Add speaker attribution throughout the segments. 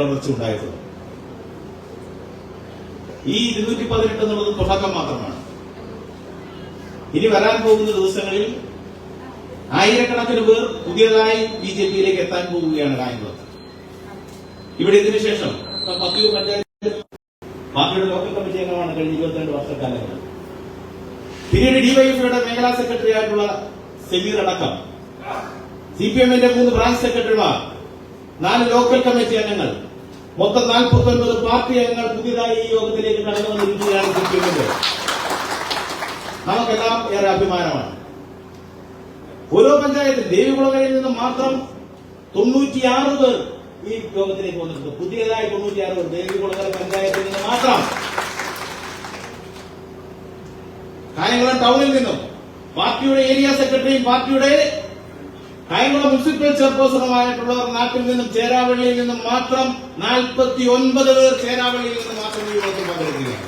Speaker 1: ഉണ്ടായിട്ടുള്ളത്. ഈ 218 എന്നുള്ളത് തുടക്കം മാത്രമാണ്. ഇനി വരാൻ പോകുന്ന ദിവസങ്ങളിൽ ആയിരക്കണക്കിന് പേർ പുതിയതായി ബിജെപിയിലേക്ക് എത്താൻ പോവുകയാണ് കായംകുളത്ത്. ഇവിടെ ഇതിനുശേഷം പത്തിയൂർ പഞ്ചായത്ത് പാർട്ടിയുടെ ലോക്കൽ കമ്മിറ്റി അംഗമാണ് കഴിഞ്ഞ 22 വർഷക്കാലങ്ങളിൽ. പിന്നീട് ഡിവൈഎഫ്ഐയുടെ മേഖലാ സെക്രട്ടറി ആയിട്ടുള്ള സെമീർ അടക്കം, സിപിഎമ്മിന്റെ 3 ബ്രാഞ്ച് സെക്രട്ടറിമാർ, 4 ലോക്കൽ കമ്മിറ്റി അംഗങ്ങൾ, മൊത്തം 49 പാർട്ടി അംഗങ്ങൾ പുതിയതായി ഈ യോഗത്തിലേക്ക് കടന്നു വന്നിരിക്കുകയാണ്. സിപിഎമ്മിന്റെ നമുക്കെല്ലാം ഏറെ അഭിമാനമാണ്. ഓരോ പഞ്ചായത്തിൽ ദേവികുളങ്ങരയിൽ നിന്നും മാത്രം 96 പേർ ഈ യോഗത്തിലേക്ക് വന്നിട്ടുണ്ട്. പുതിയതായി 96 പേർ ദേവികുളങ്ങര പഞ്ചായത്തിൽ നിന്ന് മാത്രം. കായംകുളം ടൗണിൽ നിന്നും പാർട്ടിയുടെ ഏരിയ സെക്രട്ടറിയും പാർട്ടിയുടെ കായംകുളം മുനിസിപ്പൽ ചെയർപേഴ്സണുമായിട്ടുള്ളവർ നാട്ടിൽ നിന്നും ചേരാവള്ളിയിൽ നിന്നും മാത്രം 49 പേർ ചേരാവള്ളിയിൽ നിന്ന് മാത്രം ഈ യോഗത്തിൽ പങ്കെടുക്കുകയാണ്.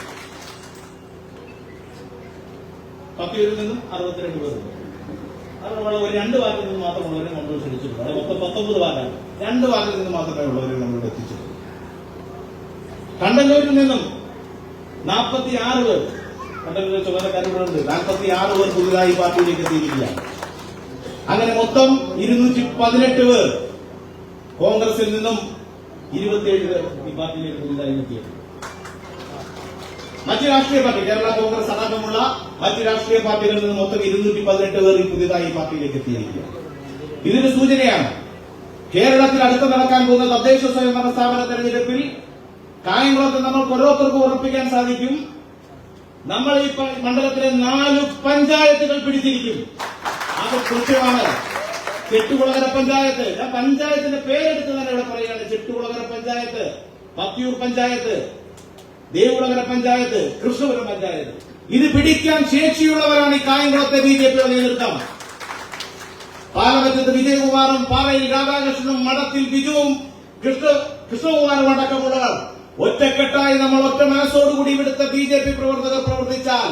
Speaker 1: പത്തിയൂരിൽ നിന്നും 62 പേരുണ്ട്. അതുപോലെ ഒരു 2 വാർഡിൽ നിന്ന് മാത്രമുള്ളവരെ നമ്മൾ ക്ഷണിച്ചിട്ടുണ്ട്. അത് മൊത്തം 19 വാർഡാണ്. 2 വാർഡിൽ നിന്ന് മാത്രമേ ഉള്ളവരെ നമ്മൾ എത്തിച്ചിട്ടുണ്ട്. കണ്ടല്ലൂരിൽ നിന്നും 46 പേർ, കണ്ടല്ലൂരിലെ ചുമതലക്കാരുടെ 46 പേർ പുതുതായി പാർട്ടിയിലേക്ക് എത്തിയിരിക്കുകയാണ്. അങ്ങനെ മൊത്തം 218 പേർ. കോൺഗ്രസിൽ നിന്നും 27 പേർ ഈ പാർട്ടിയിലേക്ക് പുതുതായി എത്തിയത്. മറ്റ് രാഷ്ട്രീയ പാർട്ടി, കേരള കോൺഗ്രസ് അടക്കമുള്ള മറ്റ് രാഷ്ട്രീയ പാർട്ടികളിൽ നിന്ന് മൊത്തം 218 പേർ പുതിയതായി ഈ പാർട്ടിയിലേക്ക് എത്തിയിരിക്കുകയാണ്. ഇതിന്റെ സൂചനയാണ് കേരളത്തിൽ അടുത്ത് നടക്കാൻ പോകുന്ന തദ്ദേശ സ്വയംഭരണ സ്ഥാപന തെരഞ്ഞെടുപ്പിൽ കായംകുളത്ത് നമ്മൾക്ക് ഓരോരുത്തർക്കും ഉറപ്പിക്കാൻ സാധിക്കും, നമ്മൾ ഈ മണ്ഡലത്തിലെ 4 പഞ്ചായത്തുകൾ പിടിച്ചിരിക്കും. അത് കൃത്യമാണ്. ചെട്ടുകുളങ്ങര പഞ്ചായത്ത്, ഞാൻ പഞ്ചായത്തിന്റെ പേരെടുത്ത് തന്നെ ഇവിടെ പറയുകയാണ്. ചെട്ടുകുളങ്ങര പഞ്ചായത്ത്, പത്തിയൂർ പഞ്ചായത്ത്, ദേവികുളങ്ങര പഞ്ചായത്ത്, കൃഷ്ണപുരം പഞ്ചായത്ത്, ഇത് പിടിക്കാൻ ശേഷിയുള്ളവരാണ് ഈ കായംകുളത്തെ ബിജെപിയുടെ നേതൃത്വം. പാലമറ്റത്ത് വിജയകുമാറും പാറയിൽ രാധാകൃഷ്ണനും മഠത്തിൽ ബിജുവും കൃഷ്ണകുമാറും അടക്കമുള്ളവർ ഒറ്റക്കെട്ടായി നമ്മൾ ഒറ്റ മനസ്സോടുകൂടി ഇവിടുത്തെ ബിജെപി പ്രവർത്തകർ പ്രവർത്തിച്ചാൽ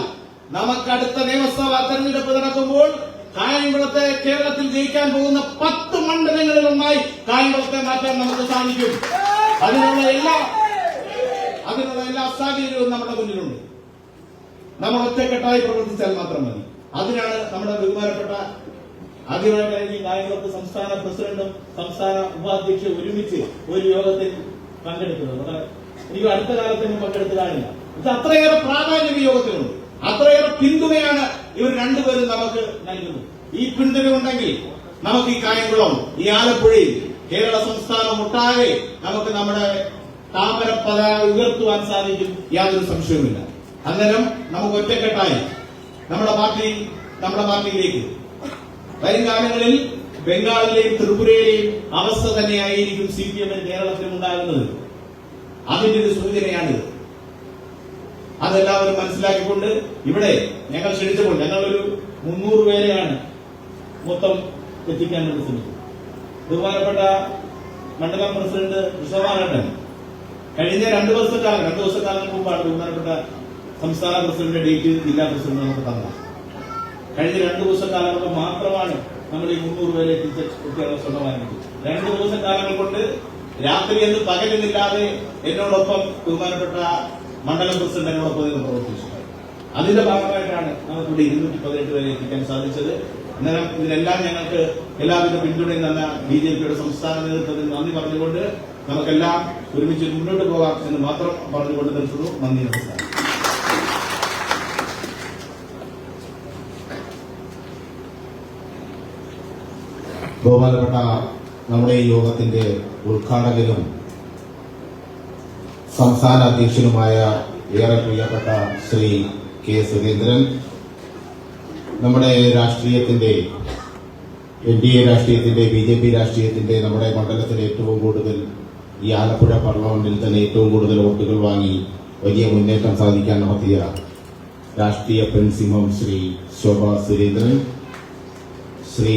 Speaker 1: നമുക്ക് അടുത്ത നിയമസഭാ തെരഞ്ഞെടുപ്പ് നടക്കുമ്പോൾ കായംകുളത്തെ കേരളത്തിൽ ജയിക്കാൻ പോകുന്ന 10 മണ്ഡലങ്ങളിൽ ഒന്നായി കായംകുളത്തെ മാറ്റാൻ നമുക്ക് സാധിക്കും. അതിനുള്ള എല്ലാ സാഹചര്യവും നമ്മുടെ മുന്നിലുണ്ട്. നമ്മൾ ഒറ്റക്കെട്ടായി പ്രവർത്തിച്ചാൽ മാത്രം മതി. അതിനാണ് നമ്മുടെ ബഹുമാനപ്പെട്ട ആദ്യമായിട്ട് കായംകുളത്ത് സംസ്ഥാന പ്രസിഡന്റും സംസ്ഥാന ഉപാധ്യക്ഷയും ഒരുമിച്ച് ഒരു യോഗത്തിൽ പങ്കെടുക്കുന്നത്. എനിക്ക് അടുത്ത കാലത്തൊന്നും പങ്കെടുത്ത് കാണില്ല. ഇത് അത്രയേറെ പ്രാധാന്യം ഈ യോഗത്തിലുണ്ട്. അത്രയേറെ പിന്തുണയാണ് ഇവർ 2 പേരും നമുക്ക് നൽകുന്നത്. ഈ പിന്തുണ ഉണ്ടെങ്കിൽ നമുക്ക് ഈ കായംകുളം, ഈ ആലപ്പുഴയിൽ, കേരള സംസ്ഥാനം ഒട്ടാകെ നമുക്ക് നമ്മുടെ താമര പതാക ഉയർത്തുവാൻ സാധിക്കും. യാതൊരു സംശയവുമില്ല. അന്നേരം നമുക്ക് ഒറ്റക്കെട്ടായി നമ്മുടെ പാർട്ടിയിലേക്ക് വരും കാലങ്ങളിൽ ബംഗാളിലെയും ത്രിപുരയിലെയും അവസ്ഥ തന്നെയായിരിക്കും സിപിഎമ്മിന് കേരളത്തിലും ഉണ്ടാകുന്നത്. അതിന്റെ ഒരു സൂചനയാണിത്. അതെല്ലാവരും മനസ്സിലാക്കിക്കൊണ്ട് ഇവിടെ ഞങ്ങൾ ക്ഷണിച്ചപ്പോൾ ഞങ്ങളൊരു 300 പേരെയാണ് മൊത്തം എത്തിക്കാൻ വേണ്ടി ശ്രമിച്ചത്. ബഹുമാനപ്പെട്ട മണ്ഡലം പ്രസിഡന്റ് കൃഷ്ണകുമാരേട്ടൻ കഴിഞ്ഞ 2 ദിവസക്കാലം മുമ്പാണ് ബഹുമാനപ്പെട്ട സംസ്ഥാന പ്രസിഡന്റ് ഡേറ്റ് ജില്ലാ പ്രസിഡന്റ് നമുക്ക് തന്നത്. കഴിഞ്ഞ 2 ദിവസക്കാലം കൊണ്ട് മാത്രമാണ് നമ്മൾ ഈ 300 പേരെ എത്തിക്കാനുള്ള ശ്രമം ആരംഭിച്ചത്. 2 ദിവസക്കാലങ്ങൾ കൊണ്ട് രാത്രി എന്ന് പകലുന്നില്ലാതെ എന്നോടൊപ്പം ബഹുമാനപ്പെട്ട മണ്ഡലം പ്രസിഡന്റ് എന്നോടൊപ്പം നിന്ന് പ്രവർത്തിച്ചു. അതിന്റെ ഭാഗമായിട്ടാണ് നമുക്കിവിടെ 218 പേരെ എത്തിക്കാൻ സാധിച്ചത്. അന്നേരം ഇതിനെല്ലാം ഞങ്ങൾക്ക് എല്ലാവിധ പിന്തുണയും തന്ന ബിജെപിയുടെ സംസ്ഥാന നേതൃത്വത്തിന് നന്ദി പറഞ്ഞുകൊണ്ട് നമുക്കെല്ലാം ഒരുമിച്ച് മുന്നോട്ട് പോകാം എന്ന് മാത്രം പറഞ്ഞുകൊണ്ട് നിർത്തുന്നു. നന്ദി, നമസ്കാരം.
Speaker 2: ബഹുമാനപ്പെട്ട നമ്മുടെ ഈ യോഗത്തിന്റെ ഉദ്ഘാടകനും സംസ്ഥാന അധ്യക്ഷനുമായ ഏറെ പ്രിയപ്പെട്ട ശ്രീ കെ സുരേന്ദ്രൻ, നമ്മുടെ രാഷ്ട്രീയത്തിന്റെ NDA രാഷ്ട്രീയത്തിന്റെ BJP രാഷ്ട്രീയത്തിന്റെ നമ്മുടെ മണ്ഡലത്തിൽ ഏറ്റവും കൂടുതൽ ഈ ആലപ്പുഴ പാർലമെന്റിൽ തന്നെ ഏറ്റവും കൂടുതൽ വോട്ടുകൾ വാങ്ങി വലിയ മുന്നേറ്റം സാധിക്കാൻ നടത്തിയ രാഷ്ട്രീയ പെൺസിംഹം ശ്രീ ശോഭ സുരേന്ദ്രൻ, ശ്രീ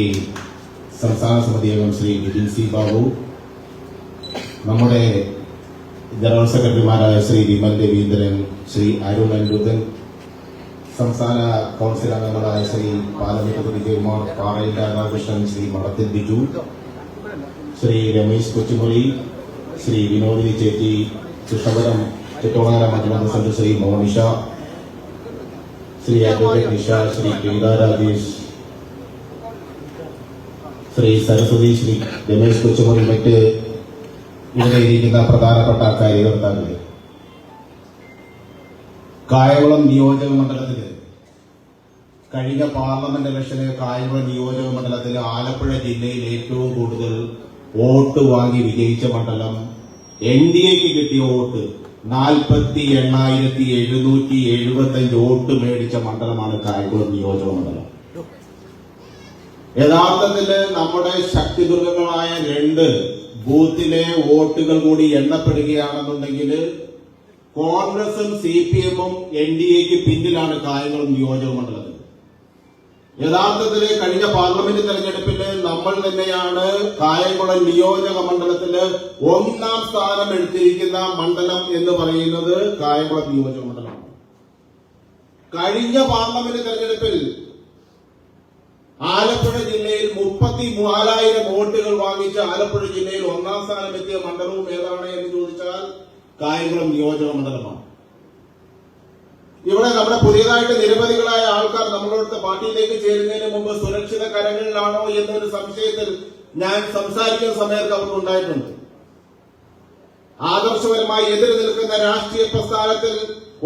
Speaker 2: സംസ്ഥാന സമിതി അംഗം ശ്രീ നിതിൻ സി ബാബു, നമ്മുടെ ജനറൽ സെക്രട്ടറിമാരായ ശ്രീ വിമൽ രവീന്ദ്രൻ, ശ്രീ അരുൺ അനിരുദ്ധൻ, സംസ്ഥാന കൌൺസിൽ അംഗങ്ങളായ ശ്രീ പാലമറ്റത്ത് വിജയകുമാർ, പാറയിൽ രാധാകൃഷ്ണൻ, ശ്രീ മഠത്തിൽ ബിജു, ശ്രീ രമേശ് കൊച്ചുമൊഴി, ശ്രീ വിനോദിനി ചേച്ചി, കൃഷ്ണപുരം ചിറ്റോളങ്ങര മണ്ഡലം പ്രസിഡന്റ് ശ്രീ മോനിഷ, ശ്രീ അഡ്വക്കേറ്റ് നിഷ, ശ്രീ ഗീത രാജേഷ്, ശ്രീ സരസ്വതി, ശ്രീ രമേശ് കൊച്ചുമുറി, മറ്റ് ഇവിടെ ഇരിക്കുന്ന പ്രധാനപ്പെട്ട കാര്യകർത്താക്കളെ, കായംകുളം നിയോജക മണ്ഡലത്തില് കഴിഞ്ഞ പാർലമെന്റ് ഇലക്ഷന് കായംകുളം നിയോജക മണ്ഡലത്തിൽ ആലപ്പുഴ ജില്ലയിൽ ഏറ്റവും കൂടുതൽ വോട്ട് വാങ്ങി വിജയിച്ച മണ്ഡലം, NDAക്ക് കിട്ടിയ വോട്ട് 48,775 വോട്ട് മേടിച്ച മണ്ഡലമാണ് കായംകുളം നിയോജക മണ്ഡലം. യഥാർത്ഥത്തില് നമ്മുടെ ശക്തിദുർഗങ്ങളായ 2 ബൂത്തിലെ വോട്ടുകൾ കൂടി എണ്ണപ്പെടുകയാണെന്നുണ്ടെങ്കിൽ കോൺഗ്രസും CPM-ഉം NDAക്ക് പിന്നിലാണ് കായംകുളം നിയോജക മണ്ഡലത്തിൽ. യഥാർത്ഥത്തില് കഴിഞ്ഞ പാർലമെന്റ് തെരഞ്ഞെടുപ്പിൽ നമ്മൾ തന്നെയാണ് കായംകുളം നിയോജക മണ്ഡലത്തില് 1ാം സ്ഥാനം എടുത്തിരിക്കുന്ന മണ്ഡലം എന്ന് പറയുന്നത് കായംകുളം നിയോജക മണ്ഡലമാണ്. കഴിഞ്ഞ പാർലമെന്റ് തെരഞ്ഞെടുപ്പിൽ ആലപ്പുഴ ജില്ലയിൽ 34,000 വോട്ടുകൾ വാങ്ങിച്ച് ആലപ്പുഴ ജില്ലയിൽ 1ാം സ്ഥാനം എത്തിയ മണ്ഡലവും ഏതാണ് എന്ന് ചോദിച്ചാൽ കായംകുളം നിയോജക മണ്ഡലമാണ്. ഇവിടെ നമ്മുടെ പുതിയതായിട്ട് നിരവധികളായ ആൾക്കാർ നമ്മളോട് പാർട്ടിയിലേക്ക് ചേരുന്നതിന് മുമ്പ് സുരക്ഷിത കരങ്ങളിലാണോ എന്നൊരു സംശയത്തിൽ ഞാൻ സംസാരിക്കുന്ന സമയത്ത് അവർ ഉണ്ടായിട്ടുണ്ട്. ആദർശപരമായി എതിര് നിൽക്കുന്ന രാഷ്ട്രീയ പ്രസ്ഥാനത്തിൽ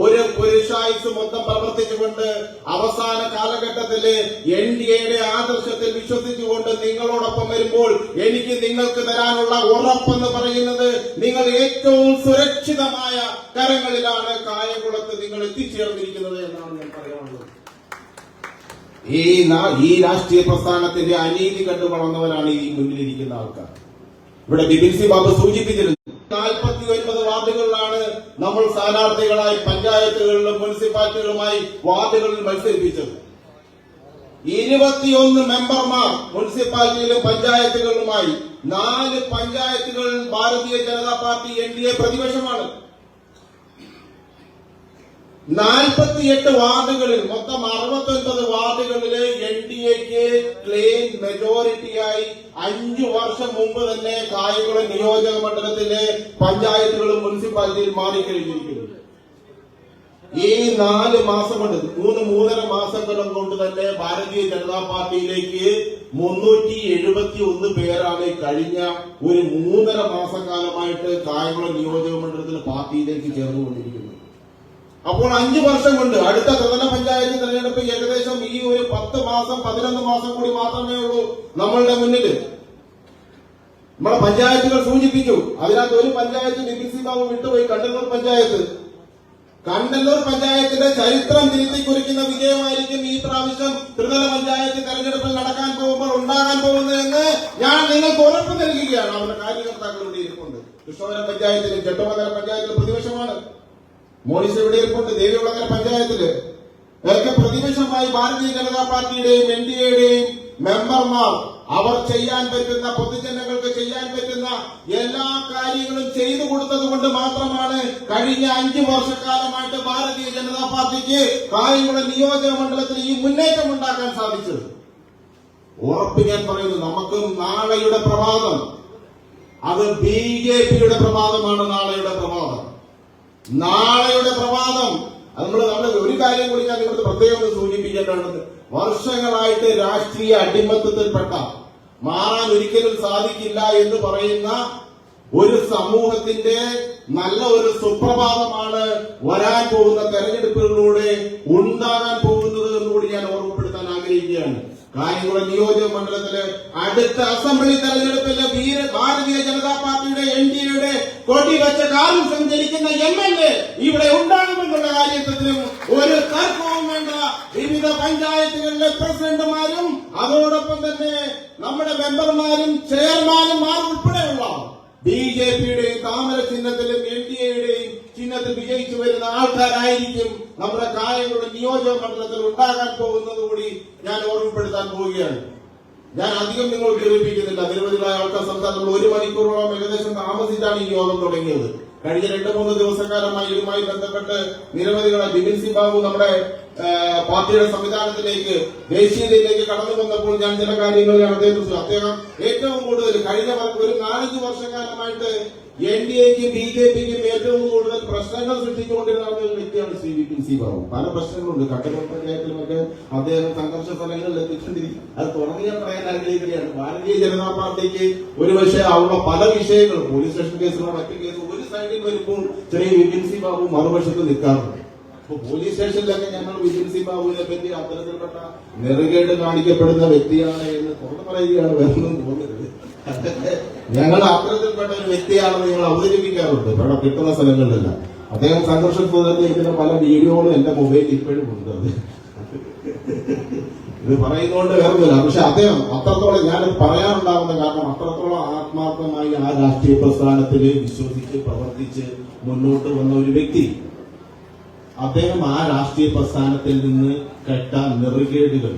Speaker 2: ഒരു പുരുഷായുസ് മൊത്തം പ്രവർത്തിച്ചുകൊണ്ട് അവസാന കാലഘട്ടത്തില് NDAയുടെ ആദർശത്തിൽ വിശ്വസിച്ചുകൊണ്ട് നിങ്ങളോടൊപ്പം വരുമ്പോൾ എനിക്ക് നിങ്ങൾക്ക് തരാനുള്ള ഉറപ്പെന്ന് പറയുന്നത് നിങ്ങൾ ഏറ്റവും സുരക്ഷിതമായ കരങ്ങളിലാണ് കായംകുളത്ത് നിങ്ങൾ എത്തിച്ചേർന്നിരിക്കുന്നത് എന്നാണ് ഞാൻ പറയാനുള്ളത്. ഈ രാഷ്ട്രീയ പ്രസ്ഥാനത്തിന്റെ അനീതി കണ്ടു വളർന്നവരാണ് ഈ മുന്നിലിരിക്കുന്ന ആൾക്കാർ. ഇവിടെ ബിപിൻ സി ബാബു സൂചിപ്പിച്ചിരുന്നു, 49 വാർഡുകളിലാണ് നമ്മൾ സ്ഥാനാർത്ഥികളായി പഞ്ചായത്തുകളിലും മുനിസിപ്പാലിറ്റികളുമായി വാർഡുകളിൽ മത്സരിപ്പിച്ചത്. 21 മെമ്പർമാർ മുനിസിപ്പാലിറ്റിയിലും പഞ്ചായത്തുകളിലുമായി. 4 പഞ്ചായത്തുകളിൽ ഭാരതീയ ജനതാ പാർട്ടി NDA പ്രതിപക്ഷമാണ്. 48 വാർഡുകളിൽ മൊത്തം 69 വാർഡുകളില് NDAക്ക് ക്ലെയിം മെജോറിറ്റിയായി 5 വർഷം മുമ്പ് തന്നെ കായംകുളം നിയോജക മണ്ഡലത്തിലെ പഞ്ചായത്തുകളും മുനിസിപ്പാലിറ്റിയിൽ മാറിക്കഴിഞ്ഞിരിക്കുന്നു. ഈ 4 മാസം കൊണ്ട് 3.5 മാസക്കാലം കൊണ്ട് തന്നെ ഭാരതീയ ജനതാ പാർട്ടിയിലേക്ക് 371 പേരാണ് കഴിഞ്ഞ ഒരു 3.5 മാസക്കാലമായിട്ട് കായംകുളം നിയോജക മണ്ഡലത്തിൽ പാർട്ടിയിലേക്ക് ചേർന്നുകൊണ്ടിരിക്കുന്നത്. അപ്പോൾ 5 വർഷം കൊണ്ട് അടുത്ത ത്രിതല പഞ്ചായത്ത് തെരഞ്ഞെടുപ്പ് ഏകദേശം ഈ ഒരു 10 മാസം 11 മാസം കൂടി മാത്രമേ ഉള്ളൂ നമ്മളുടെ മുന്നിൽ. നമ്മളെ പഞ്ചായത്തുകൾ സൂചിപ്പിച്ചു. അതിനകത്ത് ഒരു പഞ്ചായത്ത് ബിപിൻ സി ബാബു വിട്ടുപോയി, കണ്ടല്ലൂർ പഞ്ചായത്ത്. കണ്ടല്ലൂർ പഞ്ചായത്തിന്റെ ചരിത്രം തിരുത്തി കുറിക്കുന്ന വിജയമായിരിക്കും ഈ പ്രാവശ്യം ത്രിതല പഞ്ചായത്ത് തെരഞ്ഞെടുപ്പിൽ നടക്കാൻ പോകുമ്പോൾ ഉണ്ടാകാൻ പോകുന്നതെന്ന് ഞാൻ നിങ്ങൾക്ക് ഉറപ്പ് നൽകുകയാണ്. അവരുടെ കാര്യകർത്താക്കൾ ഇവിടെ ഇരിപ്പുണ്ട്. കൃഷ്ണപുരം പഞ്ചായത്തിലും ചെട്ടമംഗലം പഞ്ചായത്തിലും പ്രതിപക്ഷമാണ്. മോണിസ് ഇവിടെ ഇരിപ്പുണ്ട്. ദേവികുളങ്ങര പഞ്ചായത്തില് ഒക്കെ പ്രതിപക്ഷമായി ഭാരതീയ ജനതാ പാർട്ടിയുടെയും NDAയുടെയും മെമ്പർമാർ അവർ ചെയ്യാൻ പറ്റുന്ന, പൊതുജനങ്ങൾക്ക് ചെയ്യാൻ പറ്റുന്ന എല്ലാ കാര്യങ്ങളും ചെയ്തു കൊടുത്തത് കൊണ്ട് മാത്രമാണ് കഴിഞ്ഞ 5 വർഷക്കാലമായിട്ട് ഭാരതീയ ജനതാ പാർട്ടിക്ക് കായംകുളം നിയോജക മണ്ഡലത്തിൽ ഈ മുന്നേറ്റം ഉണ്ടാക്കാൻ സാധിച്ചത്. ഉറപ്പ് ഞാൻ പറയുന്നു, നമുക്ക് നാളെയുടെ പ്രഭാതം അത് BJPയുടെ പ്രഭാതമാണ്. നാളെയുടെ പ്രഭാതം നമ്മൾ ഒരു കാര്യം കൂടി ഞാൻ നിങ്ങൾക്ക് പ്രത്യേകം സൂചിപ്പിക്കേണ്ടതുണ്ട്. വർഷങ്ങളായിട്ട് രാഷ്ട്രീയ അടിമത്തത്തിൽപ്പെട്ട, മാറാൻ ഒരിക്കലും സാധിക്കില്ല എന്ന് പറയുന്ന ഒരു സമൂഹത്തിന്റെ നല്ല ഒരു സുപ്രഭാതമാണ് വരാൻ പോകുന്ന തെരഞ്ഞെടുപ്പുകളിലൂടെ ഉണ്ടാകാൻ പോകുന്നത് എന്നുകൂടി ഞാൻ ഓർമ്മപ്പെടുത്താൻ ആഗ്രഹിക്കുകയാണ്. കായംകുളം നിയോജക മണ്ഡലത്തില് അടുത്ത അസംബ്ലി തെരഞ്ഞെടുപ്പിലെ ഭാരതീയ ജനതാ പാർട്ടിയുടെ NDAയുടെ കൊടി വെച്ച കാലം സഞ്ചരിക്കുന്ന MLA ഇവിടെ ഉണ്ടാകുമെന്നുള്ള കാര്യത്തിലും ഒരു തർക്കവും വേണ്ട. വിവിധ പഞ്ചായത്തുകളിലെ പ്രസിഡന്റുമാരും അതോടൊപ്പം തന്നെ നമ്മുടെ മെമ്പർമാരും ചെയർമാൻമാർ ഉൾപ്പെടെയുള്ള BJPയുടെയും താമര ചിഹ്നത്തിലും NDAയുടെയും ചിഹ്നത്തിൽ വിജയിച്ചു വരുന്ന ആൾക്കാരായിരിക്കും നമ്മുടെ കായംകുളം നിയോജക മണ്ഡലത്തിൽ ഉണ്ടാകാൻ പോകുന്നത് കൂടി ഞാൻ ഓർമ്മപ്പെടുത്താൻ പോവുകയാണ്. ഞാൻ അധികം നിങ്ങൾ കേൾപ്പിക്കുന്നില്ല. നിരവധിയായ ആൾക്കാർ സംസാരിക്കുമ്പോൾ 1 മണിക്കൂറോളം ഏകദേശം താമസിച്ചാണ് ഈ യോഗം തുടങ്ങിയത്. കഴിഞ്ഞ 2-3 ദിവസക്കാലമായി ഇതുമായി ബന്ധപ്പെട്ട് നിരവധികളെ ബിപിൻ സി ബാബു നമ്മുടെ പാർട്ടിയുടെ സംവിധാനത്തിലേക്ക്, ദേശീയതയിലേക്ക് കടന്നു വന്നപ്പോൾ ഞാൻ ചില കാര്യങ്ങൾ അദ്ദേഹം ഏറ്റവും കൂടുതൽ കഴിഞ്ഞ ഒരു 4-5 വർഷക്കാലമായിട്ട് NDAക്കും BJPക്കും ഏറ്റവും കൂടുതൽ പ്രശ്നങ്ങൾ സൃഷ്ടിച്ചുകൊണ്ടിരുന്ന ഒരു വ്യക്തിയാണ് ശ്രീ വിപിൻ സി ബാബു. പല പ്രശ്നങ്ങളുണ്ട്. കട്ടപ്പന പഞ്ചായത്തിലുമൊക്കെ അദ്ദേഹം സംഘർഷ സ്ഥലങ്ങളിൽ എത്തിക്കൊണ്ടിരിക്കും. അത് തുടങ്ങിയ പറയാൻ ആഗ്രഹിക്കുകയാണ്. ഭാരതീയ ജനതാ പാർട്ടിക്ക് ഒരുപക്ഷെ അവിടെ പല വിഷയങ്ങളും പോലീസ് സ്റ്റേഷൻ കേസുകളോ മറ്റു കേസുകൾ ഒരു സൈഡിൽ വരുമ്പോൾ ശ്രീ വിപിൻ സി ബാബു മറുവശത്ത് നിൽക്കാറുണ്ട്. അപ്പൊ പോലീസ് സ്റ്റേഷനിലൊക്കെ ഞങ്ങൾ വിപിൻ സി ബാബുവിനെ പറ്റി അത്തരത്തിൽപ്പെട്ട നെറുകേട് കാണിക്കപ്പെടുന്ന വ്യക്തിയാണ് എന്ന് തുറന്നു പറയുകയാണ്. വേറൊന്നും തോന്നരുത്. ഞങ്ങൾ അത്തരത്തിൽപ്പെട്ട ഒരു വ്യക്തിയാണെന്ന് ഞങ്ങൾ അവതരിപ്പിക്കാറുണ്ട് ഇവിടെ കിട്ടുന്ന സ്ഥലങ്ങളിലെല്ലാം. അദ്ദേഹം സംഘർഷത്തിലിരിക്കുന്ന പല വീഡിയോകളും എന്റെ മൊബൈലിൽ ഇപ്പോഴും ഉണ്ട്. ഇത് പറയുന്നതുകൊണ്ട് വേറൊന്നുമില്ല. പക്ഷെ അദ്ദേഹം അത്രത്തോളം ഞാൻ പറയാനുണ്ടാകുന്ന കാരണം അത്രത്തോളം ആത്മാർത്ഥമായി ആ രാഷ്ട്രീയ പ്രസ്ഥാനത്തിൽ വിശ്വസിച്ച് പ്രവർത്തിച്ച് മുന്നോട്ട് വന്ന ഒരു വ്യക്തി. അദ്ദേഹം ആ രാഷ്ട്രീയ പ്രസ്ഥാനത്തിൽ നിന്ന് കേട്ട നെറുകേടുകൾ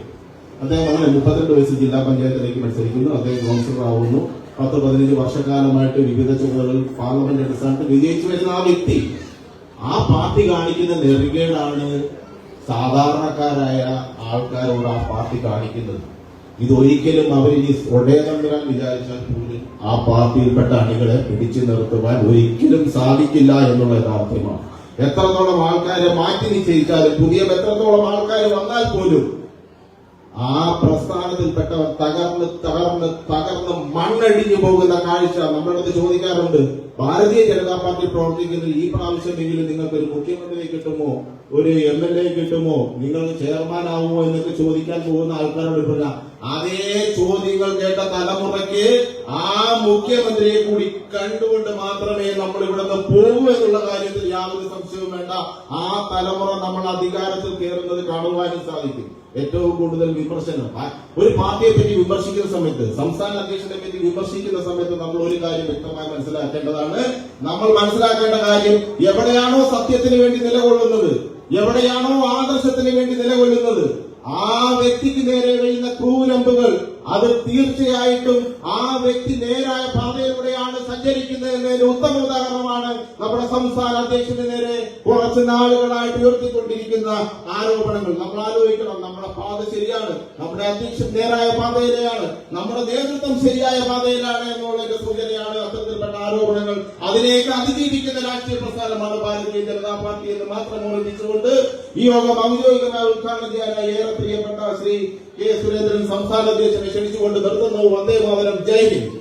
Speaker 2: അദ്ദേഹം അങ്ങനെ 32 വയസ്സ് ജില്ലാ പഞ്ചായത്തിലേക്ക് മത്സരിക്കുന്നു. അദ്ദേഹം കൗൺസിലർ ആവുന്നു. 10-15 വർഷക്കാലമായിട്ട് വിവിധ ചുമതലകൾ പാർലമെന്റ് അടിസ്ഥാനത്തിൽ വിജയിച്ചു വരുന്ന ആ വ്യക്തി ആ പാർട്ടി കാണിക്കുന്ന നെറുകേടാണ് സാധാരണക്കാരായ ആൾക്കാരോട് ആ പാർട്ടി കാണിക്കുന്നത്. ഇതൊരിക്കലും അവരിനി ഉടയനം വരാൻ വിചാരിച്ചാൽ പോലും ആ പാർട്ടിയിൽപ്പെട്ട അണികളെ പിടിച്ചു നിർത്തുവാൻ ഒരിക്കലും സാധിക്കില്ല എന്നുള്ള യാഥാർത്ഥ്യമാണ്. എത്രത്തോളം ആൾക്കാരെ മാറ്റി നിശ്ചയിച്ചാലും പുതിയ എത്രത്തോളം ആൾക്കാർ വന്നാൽ പോലും ആ പ്രസ്ഥാനത്തിൽപ്പെട്ടവർ തകർന്ന് മണ്ണടിഞ്ഞു പോകുന്ന കാഴ്ച നമ്മളടുത്ത് ചോദിക്കാറുണ്ട്. ഭാരതീയ ജനതാ പാർട്ടി പ്രവർത്തിക്കുന്ന ഈ പ്രാവശ്യമെങ്കിലും നിങ്ങൾക്ക് ഒരു മുഖ്യമന്ത്രിയെ കിട്ടുമോ, ഒരു MLA കിട്ടുമോ, നിങ്ങൾ ചെയർമാൻ ആവുമോ എന്നൊക്കെ ചോദിക്കാൻ പോകുന്ന ആൾക്കാരോട് പറഞ്ഞ അതേ ചോദ്യങ്ങൾ കേട്ട തലമുറയ്ക്ക് ആ മുഖ്യമന്ത്രിയെ കൂടി കണ്ടുകൊണ്ട് മാത്രമേ നമ്മൾ ഇവിടുന്ന് പോകൂ എന്നുള്ള കാര്യത്തിൽ യാതൊരു സംശയവും വേണ്ട. ആ തലമുറ നമ്മൾ അധികാരത്തിൽ കയറുന്നത് കാണുവാനും സാധിക്കും. ഏറ്റവും കൂടുതൽ വിമർശനം ഒരു പാർട്ടിയെ പറ്റി വിമർശിക്കുന്ന സമയത്ത്, സംസ്ഥാന അധ്യക്ഷനെ പറ്റി വിമർശിക്കുന്ന സമയത്ത് നമ്മൾ ഒരു കാര്യം വ്യക്തമായി മനസ്സിലാക്കേണ്ടതാണ്. നമ്മൾ മനസ്സിലാക്കേണ്ട കാര്യം എവിടെയാണോ സത്യത്തിന് വേണ്ടി നിലകൊള്ളുന്നത്, എവിടെയാണോ ആദർശത്തിന് വേണ്ടി നിലകൊള്ളുന്നത്, ആ വ്യക്തിക്ക് നേരെ വീഴുന്ന ക്രൂരമ്പുകൾ അത് തീർച്ചയായിട്ടും ആ വ്യക്തി നേരായ പാതയിലൂടെയാണ് സഞ്ചരിക്കുന്നത് എന്നതിന്റെ ഉത്തമ ഉദാഹരണമാണ് നമ്മുടെ സംസ്ഥാന അധ്യക്ഷന് നേരെ കുറച്ച് നാളുകളായിട്ട് ഉയർത്തിക്കൊണ്ടിരിക്കുന്ന ആരോപണങ്ങൾ. നമ്മൾ ആലോചിക്കണം, നമ്മുടെ പാത ശരിയാണ്, നമ്മുടെ അധ്യക്ഷൻ നേരായ പാതയിലെയാണ്, നമ്മുടെ നേതൃത്വം ശരിയായ പാതയിലാണ് എന്നുള്ളതിന്റെ സൂചനയാണ് അത്തരത്തിൽപ്പെട്ട ആരോപണങ്ങൾ. അതിലേക്ക് അതിജീവിക്കുന്ന രാഷ്ട്രീയ പ്രസ്ഥാനമാണ് ഭാരതീയ ജനതാ പാർട്ടി എന്ന് മാത്രം ഓർമ്മിച്ചുകൊണ്ട് ഈ യോഗം ഔദ്യോഗികമായി ഉദ്ഘാടനം ചെയ്യാനായി ഏറെ പ്രിയപ്പെട്ട ശ്രീ കെ സുരേന്ദ്രൻ സംസ്ഥാന അധ്യക്ഷനെ ക്ഷണിച്ചുകൊണ്ട് നിർത്തുന്നു. വന്ദേ മാതരം. ജയ് ഹിന്ദ്.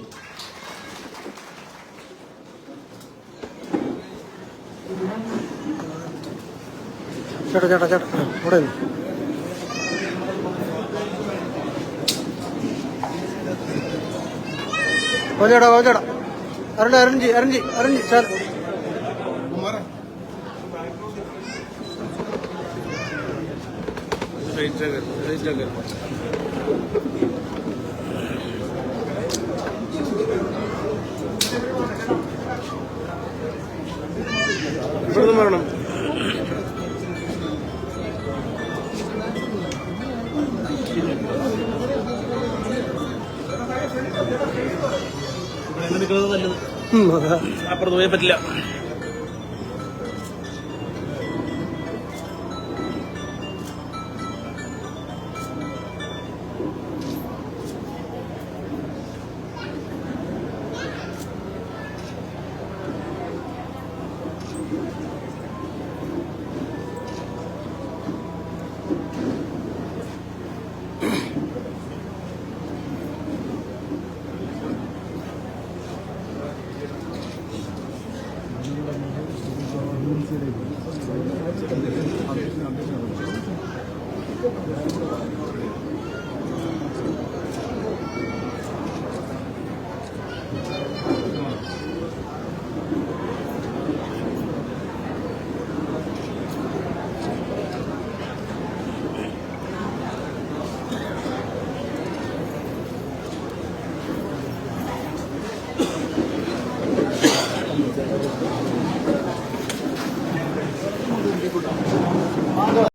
Speaker 3: ചേട്ടാ ഇവിടെ കോച്ചേടാ അരഞ്ചി സാർ ഇവിടുന്ന് വേണം. അപ്പുറത്ത് പോയാൽ പറ്റില്ല.
Speaker 4: Gracias.